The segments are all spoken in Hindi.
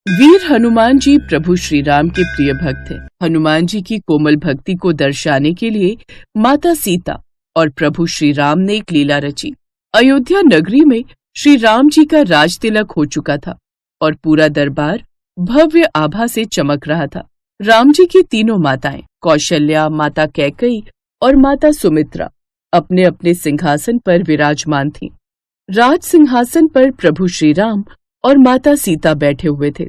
वीर हनुमान जी प्रभु श्री राम के प्रिय भक्त हैं। हनुमान जी की कोमल भक्ति को दर्शाने के लिए माता सीता और प्रभु श्री राम ने एक लीला रची। अयोध्या नगरी में श्री राम जी का राज तिलक हो चुका था और पूरा दरबार भव्य आभा से चमक रहा था। राम जी की तीनों माताएं कौशल्या, माता कैकेयी और माता सुमित्रा अपने अपने सिंहासन पर विराजमान थीं। राज सिंहासन पर प्रभु श्री राम और माता सीता बैठे हुए थे।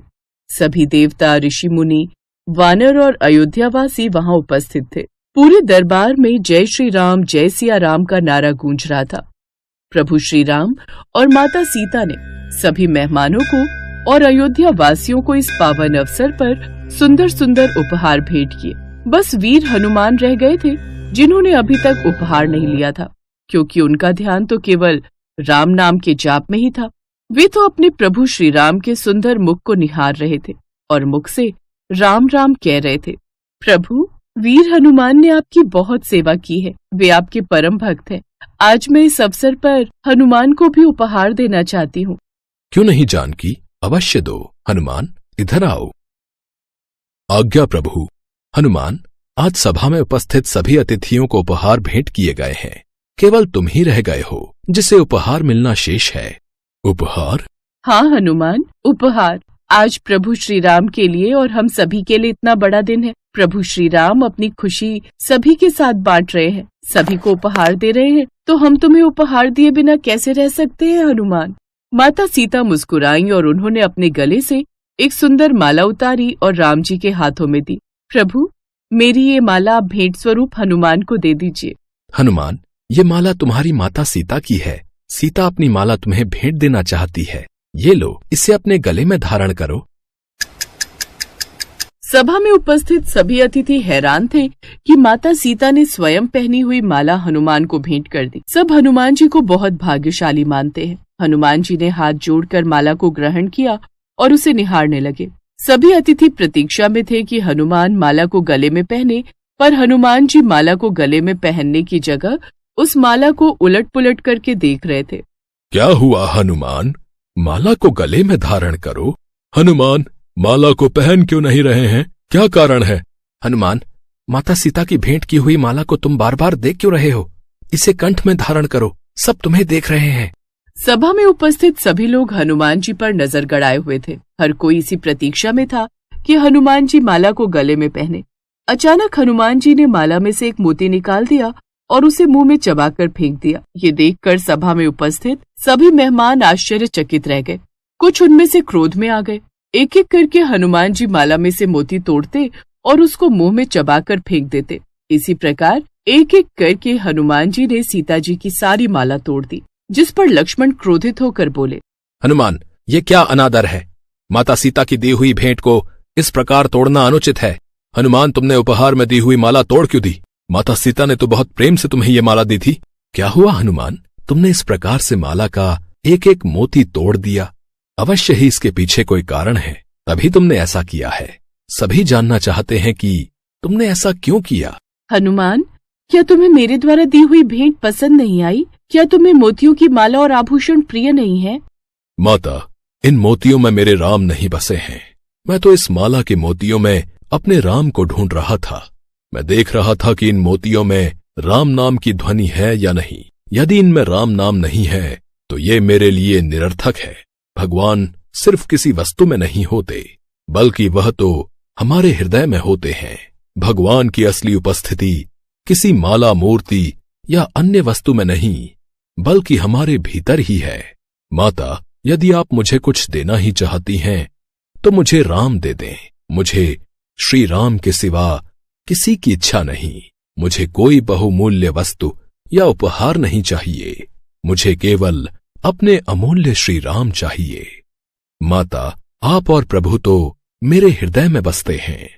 सभी देवता, ऋषि मुनि, वानर और अयोध्यावासी वहां उपस्थित थे। पूरे दरबार में जय श्री राम, जय सिया राम का नारा गूंज रहा था। प्रभु श्री राम और माता सीता ने सभी मेहमानों को और अयोध्या वासियों को इस पावन अवसर पर सुंदर सुंदर उपहार भेंट किए। बस वीर हनुमान रह गए थे जिन्होंने अभी तक उपहार नहीं लिया था, क्योंकि उनका ध्यान तो केवल राम नाम के जाप में ही था। वे तो अपने प्रभु श्री राम के सुंदर मुख को निहार रहे थे और मुख से राम राम कह रहे थे। प्रभु, वीर हनुमान ने आपकी बहुत सेवा की है, वे आपके परम भक्त हैं। आज मैं इस अवसर पर हनुमान को भी उपहार देना चाहती हूँ। क्यों नहीं जानकी, अवश्य दो। हनुमान, इधर आओ। आज्ञा प्रभु। हनुमान, आज सभा में उपस्थित सभी अतिथियों को उपहार भेंट किए गए हैं। केवल तुम ही रह गए हो जिसे उपहार मिलना शेष है। उपहार? हाँ हनुमान, उपहार। आज प्रभु श्री राम के लिए और हम सभी के लिए इतना बड़ा दिन है। प्रभु श्री राम अपनी खुशी सभी के साथ बांट रहे हैं, सभी को उपहार दे रहे हैं, तो हम तुम्हें उपहार दिए बिना कैसे रह सकते हैं हनुमान। माता सीता मुस्कुराई और उन्होंने अपने गले से एक सुंदर माला उतारी और राम जी के हाथों में दी। प्रभु, मेरी ये माला आप भेंट स्वरूप हनुमान को दे दीजिए। हनुमान, ये माला तुम्हारी माता सीता की है। सीता अपनी माला तुम्हें भेंट देना चाहती है। ये लो, इसे अपने गले में धारण करो। सभा में उपस्थित सभी अतिथि हैरान थे कि माता सीता ने स्वयं पहनी हुई माला हनुमान को भेंट कर दी। सब हनुमान जी को बहुत भाग्यशाली मानते हैं। हनुमान जी ने हाथ जोड़कर माला को ग्रहण किया और उसे निहारने लगे। सभी अतिथि प्रतीक्षा में थे कि हनुमान माला को गले में पहने, पर हनुमान जी माला को गले में पहनने की जगह उस माला को उलट पुलट करके देख रहे थे। क्या हुआ हनुमान? माला को गले में धारण करो। हनुमान, माला को पहन क्यों नहीं रहे हैं? क्या कारण है? हनुमान, माता सीता की भेंट की हुई माला को तुम बार बार देख क्यों रहे हो? इसे कंठ में धारण करो, सब तुम्हें देख रहे हैं। सभा में उपस्थित सभी लोग हनुमान जी पर नजर गड़ाए हुए थे। हर कोई इसी प्रतीक्षा में था कि हनुमान जी माला को गले में पहने। अचानक हनुमान जी ने माला में से एक मोती निकाल दिया और उसे मुंह में चबाकर फेंक दिया। ये देखकर सभा में उपस्थित सभी मेहमान आश्चर्यचकित रह गए। कुछ उनमें से क्रोध में आ गए। एक एक करके हनुमान जी माला में से मोती तोड़ते और उसको मुंह में चबाकर फेंक देते। इसी प्रकार एक एक करके हनुमान जी ने सीता जी की सारी माला तोड़ दी, जिस पर लक्ष्मण क्रोधित होकर बोले, हनुमान, ये क्या अनादर है? माता सीता की दी हुई भेंट को इस प्रकार तोड़ना अनुचित है। हनुमान, तुमने उपहार में दी हुई माला तोड़ क्यों दी? माता सीता ने तो बहुत प्रेम से तुम्हें ये माला दी थी। क्या हुआ हनुमान, तुमने इस प्रकार से माला का एक एक मोती तोड़ दिया? अवश्य ही इसके पीछे कोई कारण है, तभी तुमने ऐसा किया है। सभी जानना चाहते हैं कि तुमने ऐसा क्यों किया। हनुमान, क्या तुम्हें मेरे द्वारा दी हुई भेंट पसंद नहीं आई? क्या तुम्हें मोतियों की माला और आभूषण प्रिय नहीं है? माता, इन मोतियों में मेरे राम नहीं बसे हैं। मैं तो इस माला के मोतियों में अपने राम को ढूंढ रहा था। मैं देख रहा था कि इन मोतियों में राम नाम की ध्वनि है या नहीं। यदि इनमें राम नाम नहीं है तो ये मेरे लिए निरर्थक है। भगवान सिर्फ किसी वस्तु में नहीं होते, बल्कि वह तो हमारे हृदय में होते हैं। भगवान की असली उपस्थिति किसी माला, मूर्ति या अन्य वस्तु में नहीं, बल्कि हमारे भीतर ही है। माता, यदि आप मुझे कुछ देना ही चाहती हैं तो मुझे राम दे दें। मुझे श्री राम के सिवा किसी की इच्छा नहीं। मुझे कोई बहुमूल्य वस्तु या उपहार नहीं चाहिए। मुझे केवल अपने अमूल्य श्री राम चाहिए। माता, आप और प्रभु तो मेरे हृदय में बसते हैं,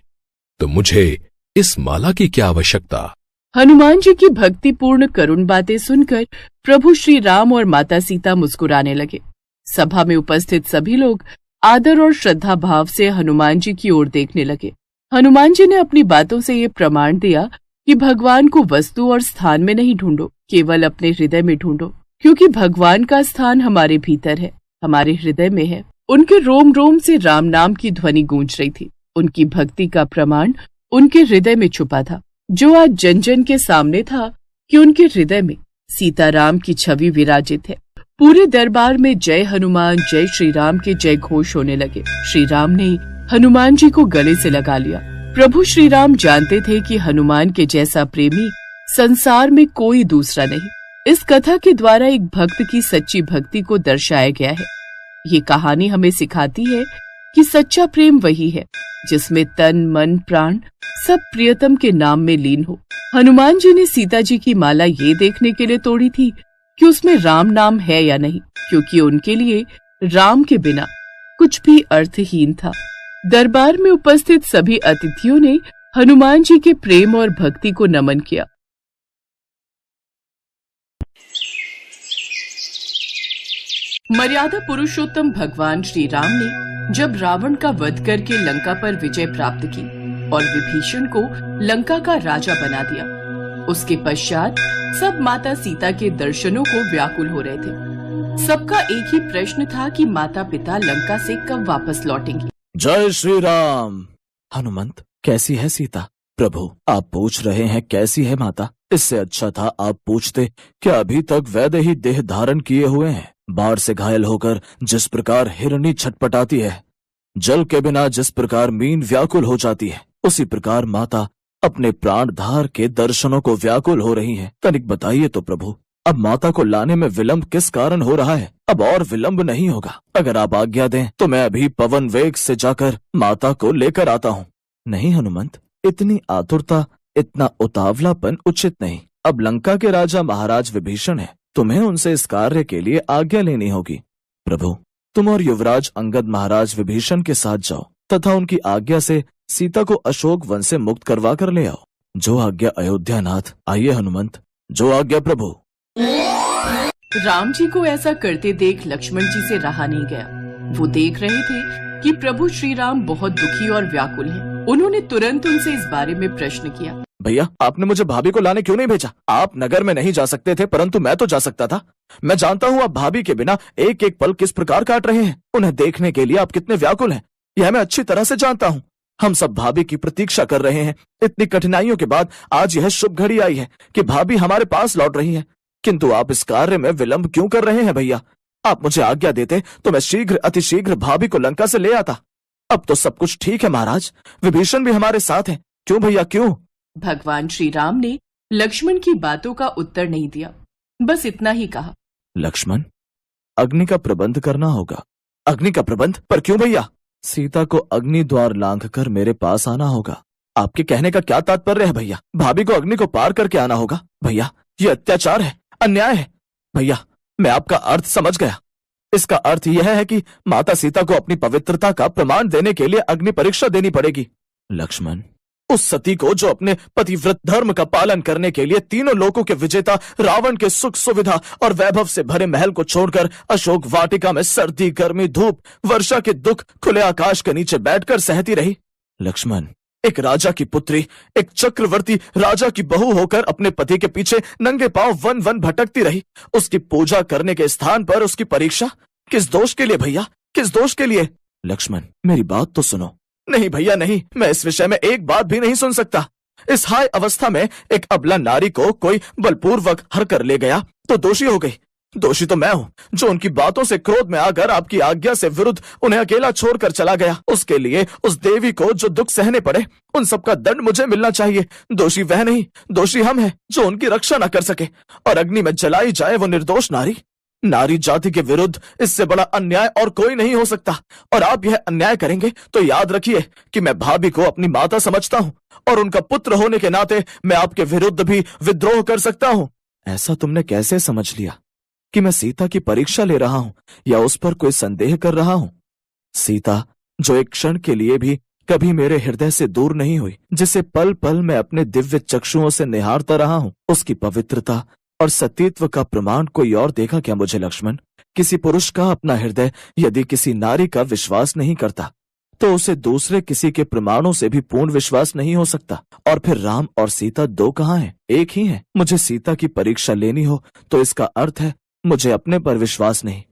तो मुझे इस माला की क्या आवश्यकता? हनुमान जी की भक्तिपूर्ण करुण बातें सुनकर प्रभु श्री राम और माता सीता मुस्कुराने लगे। सभा में उपस्थित सभी लोग आदर और श्रद्धा भाव से हनुमान जी की ओर देखने लगे। हनुमान जी ने अपनी बातों से ये प्रमाण दिया कि भगवान को वस्तु और स्थान में नहीं ढूंढो, केवल अपने हृदय में ढूंढो, क्योंकि भगवान का स्थान हमारे भीतर है, हमारे हृदय में है। उनके रोम रोम से राम नाम की ध्वनि गूंज रही थी। उनकी भक्ति का प्रमाण उनके हृदय में छुपा था, जो आज जन जन के सामने था कि उनके हृदय में सीताराम की छवि विराजित है। पूरे दरबार में जय हनुमान जय श्री राम के जय घोष होने लगे। श्री राम ने हनुमान जी को गले से लगा लिया। प्रभु श्री राम जानते थे कि हनुमान के जैसा प्रेमी संसार में कोई दूसरा नहीं। इस कथा के द्वारा एक भक्त की सच्ची भक्ति को दर्शाया गया है। ये कहानी हमें सिखाती है कि सच्चा प्रेम वही है जिसमें तन मन प्राण सब प्रियतम के नाम में लीन हो। हनुमान जी ने सीता जी की माला ये देखने के लिए तोड़ी थी कि उसमें राम नाम है या नहीं, क्योंकि उनके लिए राम के बिना कुछ भी अर्थहीन था। दरबार में उपस्थित सभी अतिथियों ने हनुमान जी के प्रेम और भक्ति को नमन किया। मर्यादा पुरुषोत्तम भगवान श्री राम ने जब रावण का वध करके लंका पर विजय प्राप्त की और विभीषण को लंका का राजा बना दिया, उसके पश्चात सब माता सीता के दर्शनों को व्याकुल हो रहे थे। सबका एक ही प्रश्न था कि माता पिता लंका से कब वापस लौटेंगे। जय श्री राम। हनुमंत, कैसी है सीता? प्रभु, आप पूछ रहे हैं कैसी है माता? इससे अच्छा था आप पूछते कि अभी तक वैद्य ही देह धारण किए हुए हैं। बाढ़ से घायल होकर जिस प्रकार हिरनी छटपटाती है, जल के बिना जिस प्रकार मीन व्याकुल हो जाती है, उसी प्रकार माता अपने प्राण धार के दर्शनों को व्याकुल हो रही हैं। तनिक बताइए तो प्रभु, अब माता को लाने में विलंब किस कारण हो रहा है? अब और विलंब नहीं होगा। अगर आप आज्ञा दें तो मैं अभी पवन वेग से जाकर माता को लेकर आता हूँ। नहीं हनुमंत, इतनी आतुरता, इतना उतावलापन उचित नहीं। अब लंका के राजा महाराज विभीषण है, तुम्हें उनसे इस कार्य के लिए आज्ञा लेनी होगी। प्रभु, तुम और युवराज अंगद महाराज विभीषण के साथ जाओ तथा उनकी आज्ञा से सीता को अशोक वन से मुक्त करवा कर ले आओ। जो आज्ञा अयोध्या नाथ। आइए हनुमंत, जो आज्ञा प्रभु। राम जी को ऐसा करते देख लक्ष्मण जी से रहा नहीं गया। वो देख रहे थे कि प्रभु श्री राम बहुत दुखी और व्याकुल हैं। उन्होंने तुरंत उनसे इस बारे में प्रश्न किया। भैया, आपने मुझे भाभी को लाने क्यों नहीं भेजा? आप नगर में नहीं जा सकते थे, परंतु मैं तो जा सकता था। मैं जानता हूँ आप भाभी के बिना एक एक पल किस प्रकार काट रहे हैं। उन्हें देखने के लिए आप कितने व्याकुल हैं, यह मैं अच्छी तरह से जानता हूँ। हम सब भाभी की प्रतीक्षा कर रहे हैं। इतनी कठिनाइयों के बाद आज यह शुभ घड़ी आई है कि भाभी हमारे पास लौट रही है, किंतु आप इस कार्य में विलंब क्यों कर रहे हैं? भैया, आप मुझे आज्ञा देते तो मैं शीघ्र अतिशीघ्र भाभी को लंका से ले आता। अब तो सब कुछ ठीक है महाराज, विभीषण भी हमारे साथ है। क्यों भैया, क्यों? भगवान श्री राम ने लक्ष्मण की बातों का उत्तर नहीं दिया, बस इतना ही कहा। लक्ष्मण, अग्नि का प्रबंध करना होगा। अग्नि का प्रबंध? पर क्यों भैया? सीता को अग्नि द्वार लांघकर मेरे पास आना होगा। आपके कहने का क्या तात्पर्य है भैया? भाभी को अग्नि को पार करके आना होगा? भैया, ये अत्याचार है, अन्याय है। भैया, मैं आपका अर्थ समझ गया। इसका अर्थ यह है कि माता सीता को अपनी पवित्रता का प्रमाण देने के लिए अग्नि परीक्षा देनी पड़ेगी। लक्ष्मण, उस सती को जो अपने पतिव्रत धर्म का पालन करने के लिए तीनों लोकों के विजेता रावण के सुख सुविधा और वैभव से भरे महल को छोड़कर अशोक वाटिका में सर्दी गर्मी धूप वर्षा के दुख खुले आकाश के नीचे बैठकर सहती रही। लक्ष्मण, एक राजा की पुत्री, एक चक्रवर्ती राजा की बहू होकर अपने पति के पीछे नंगे पांव वन वन भटकती रही। उसकी पूजा करने के स्थान पर उसकी परीक्षा? किस दोष के लिए भैया, किस दोष के लिए? लक्ष्मण, मेरी बात तो सुनो। नहीं भैया नहीं, मैं इस विषय में एक बात भी नहीं सुन सकता। इस हाय अवस्था में एक अबला नारी को कोई बलपूर्वक हर कर ले गया तो दोषी हो गई। दोषी तो मैं हूँ, जो उनकी बातों से क्रोध में आकर आपकी आज्ञा से विरुद्ध उन्हें अकेला छोड़कर चला गया। उसके लिए उस देवी को जो दुख सहने पड़े, उन सबका दंड मुझे मिलना चाहिए। दोषी वह नहीं, दोषी हम हैं जो उनकी रक्षा न कर सके और अग्नि में जलाई जाए वो निर्दोष नारी। नारी जाति के विरुद्ध इससे बड़ा अन्याय और कोई नहीं हो सकता। और आप यह अन्याय करेंगे तो याद रखिए कि मैं भाभी को अपनी माता समझता हूँ और उनका पुत्र होने के नाते मैं आपके विरुद्ध भी विद्रोह कर सकता हूँ। ऐसा तुमने कैसे समझ लिया कि मैं सीता की परीक्षा ले रहा हूँ या उस पर कोई संदेह कर रहा हूँ? सीता, जो एक क्षण के लिए भी कभी मेरे हृदय से दूर नहीं हुई, जिसे पल पल मैं अपने दिव्य चक्षुओं से निहारता रहा हूँ, उसकी पवित्रता और सतीत्व का प्रमाण कोई और देगा क्या मुझे? लक्ष्मण, किसी पुरुष का अपना हृदय यदि किसी नारी का विश्वास नहीं करता तो उसे दूसरे किसी के प्रमाणों से भी पूर्ण विश्वास नहीं हो सकता। और फिर राम और सीता दो कहाँ हैं? एक ही हैं। मुझे सीता की परीक्षा लेनी हो तो इसका अर्थ है मुझे अपने पर विश्वास नहीं,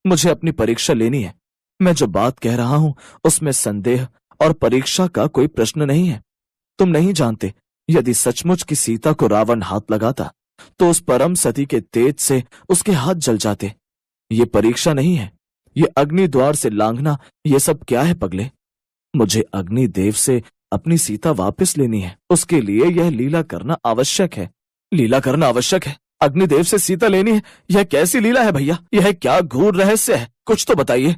मुझे अपनी परीक्षा लेनी है। मैं जो बात कह रहा हूं उसमें संदेह और परीक्षा का कोई प्रश्न नहीं है। तुम नहीं जानते, यदि सचमुच की सीता को रावण हाथ लगाता तो उस परम सती के तेज से उसके हाथ जल जाते। ये परीक्षा नहीं है, ये अग्नि द्वार से लांघना, ये सब क्या है पगले? मुझे अग्नि देव से अपनी सीता वापस लेनी है, उसके लिए यह लीला करना आवश्यक है। लीला करना आवश्यक है? अग्निदेव से सीता लेनी है? यह कैसी लीला है भैया? यह क्या गूढ़ रहस्य है? कुछ तो बताइए।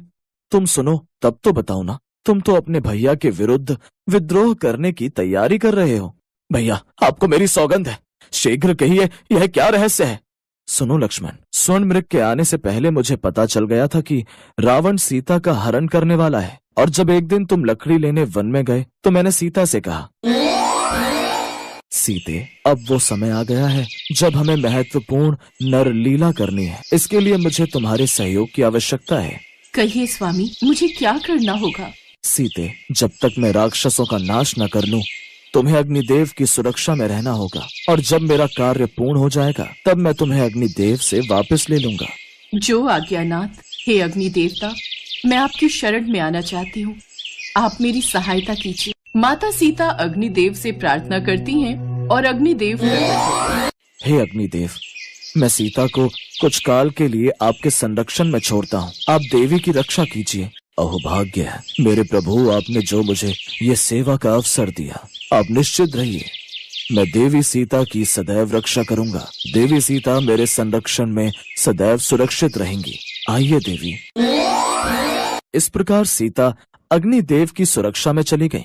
तुम सुनो तब तो बताओ ना। तुम तो अपने भैया के विरुद्ध विद्रोह करने की तैयारी कर रहे हो। भैया, आपको मेरी सौगंध है, शीघ्र कहिए यह क्या रहस्य है। सुनो लक्ष्मण, स्वर्ण मृग के आने से पहले मुझे पता चल गया था कि रावण सीता का हरण करने वाला है। और जब एक दिन तुम लकड़ी लेने वन में गए तो मैंने सीता से कहा, सीते, अब वो समय आ गया है जब हमें महत्वपूर्ण नर लीला करनी है। इसके लिए मुझे तुम्हारे सहयोग की आवश्यकता है। कहिए स्वामी, मुझे क्या करना होगा? सीते, जब तक मैं राक्षसों का नाश न कर लूं, तुम्हें अग्निदेव की सुरक्षा में रहना होगा। और जब मेरा कार्य पूर्ण हो जाएगा तब मैं तुम्हें अग्निदेव से वापस ले लूंगा। जो आज्ञानाथ। हे अग्नि देवता, मैं आपकी शरण में आना चाहती हूँ, आप मेरी सहायता कीजिए। माता सीता अग्निदेव से प्रार्थना करती हैं और अग्निदेव प्रकट होते हैं। हे अग्निदेव, मैं सीता को कुछ काल के लिए आपके संरक्षण में छोड़ता हूँ। आप देवी की रक्षा कीजिए। अहोभाग्य है मेरे प्रभु, आपने जो मुझे ये सेवा का अवसर दिया। आप निश्चित रहिए, मैं देवी सीता की सदैव रक्षा करूंगा। देवी सीता मेरे संरक्षण में सदैव सुरक्षित रहेंगी। आइए देवी। इस प्रकार सीता अग्निदेव की सुरक्षा में चली गई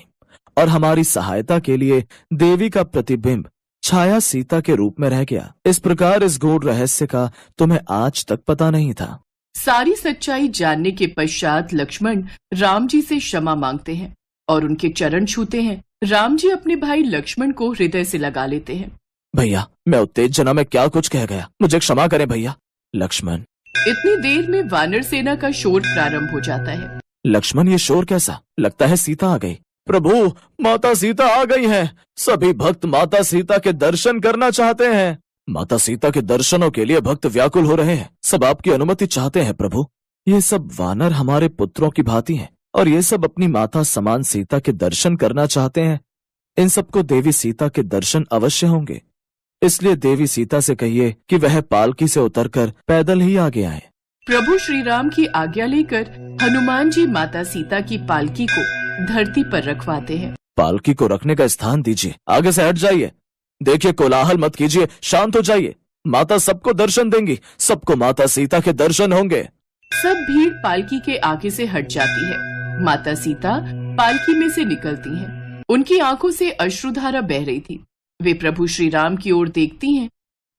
और हमारी सहायता के लिए देवी का प्रतिबिंब छाया सीता के रूप में रह गया। इस प्रकार इस गूढ़ रहस्य का तुम्हें आज तक पता नहीं था। सारी सच्चाई जानने के पश्चात लक्ष्मण राम जी से क्षमा मांगते हैं और उनके चरण छूते हैं। राम जी अपने भाई लक्ष्मण को हृदय से लगा लेते हैं। भैया, मैं उत्तेजना में क्या कुछ कह गया, मुझे क्षमा करें भैया। लक्ष्मण। इतनी देर में वानर सेना का शोर प्रारंभ हो जाता है। लक्ष्मण, ये शोर कैसा? लगता है सीता आ गई। प्रभु, माता सीता आ गई हैं। सभी भक्त माता सीता के दर्शन करना चाहते हैं। माता सीता के दर्शनों के लिए भक्त व्याकुल हो रहे हैं। सब आपकी अनुमति चाहते हैं प्रभु। ये सब वानर हमारे पुत्रों की भांति हैं और ये सब अपनी माता समान सीता के दर्शन करना चाहते हैं। इन सबको देवी सीता के दर्शन अवश्य होंगे, इसलिए देवी सीता से कहिए कि वह पालकी से उतरकर पैदल ही आगे आए। प्रभु श्री राम की आज्ञा लेकर हनुमान जी माता सीता की पालकी को धरती पर रखवाते हैं। पालकी को रखने का स्थान दीजिए, आगे से हट जाइए। देखिए, कोलाहल मत कीजिए, शांत हो जाइए। माता सबको दर्शन देंगी, सबको माता सीता के दर्शन होंगे। सब भीड़ पालकी के आगे से हट जाती है। माता सीता पालकी में से निकलती हैं। उनकी आंखों से अश्रुधारा बह रही थी। वे प्रभु श्री राम की ओर देखती हैं।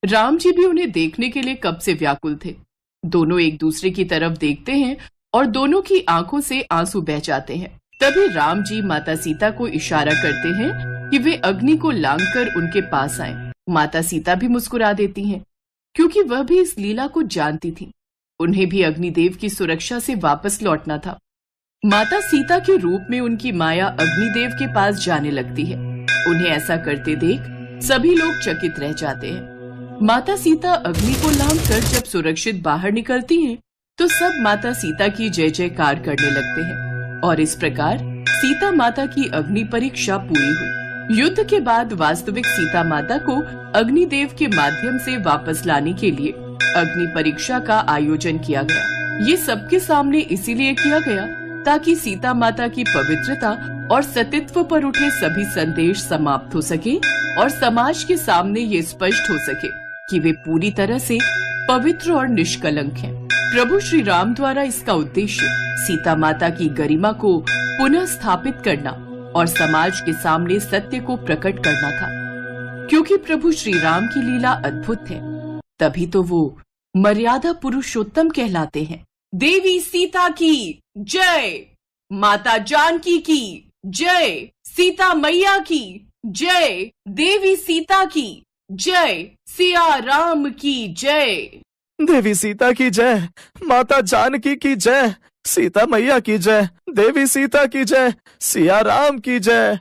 राम जी भी उन्हें देखने के लिए कब से व्याकुल थे। दोनों एक दूसरे की तरफ देखते हैं और दोनों की आंखों से आंसू बह जाते हैं। तभी राम जी माता सीता को इशारा करते हैं कि वे अग्नि को लांघकर उनके पास आएं। माता सीता भी मुस्कुरा देती हैं, क्योंकि वह भी इस लीला को जानती थी। उन्हें भी अग्निदेव की सुरक्षा से वापस लौटना था। माता सीता के रूप में उनकी माया अग्निदेव के पास जाने लगती है। उन्हें ऐसा करते देख सभी लोग चकित रह जाते हैं। माता सीता अग्नि को लांघकर जब सुरक्षित बाहर निकलती हैं, तो सब माता सीता की जय जयकार करने लगते हैं और इस प्रकार सीता माता की अग्नि परीक्षा पूरी हुई। युद्ध के बाद वास्तविक सीता माता को अग्निदेव के माध्यम से वापस लाने के लिए अग्नि परीक्षा का आयोजन किया गया। ये सबके सामने इसीलिए किया गया ताकि सीता माता की पवित्रता और सतीत्व पर उठे सभी संदेश समाप्त हो सके और समाज के सामने ये स्पष्ट हो सके कि वे पूरी तरह से पवित्र और निष्कलंक हैं। प्रभु श्री राम द्वारा इसका उद्देश्य सीता माता की गरिमा को पुनः स्थापित करना और समाज के सामने सत्य को प्रकट करना था। क्योंकि प्रभु श्री राम की लीला अद्भुत है, तभी तो वो मर्यादा पुरुषोत्तम कहलाते हैं। देवी सीता की जय, माता जानकी की जय, सीता मैया की जय, देवी सीता की जय, सिया राम की जय। देवी सीता की जय, माता जानकी की जय, सीता मैया की जय, देवी सीता की जय, सिया राम की जय।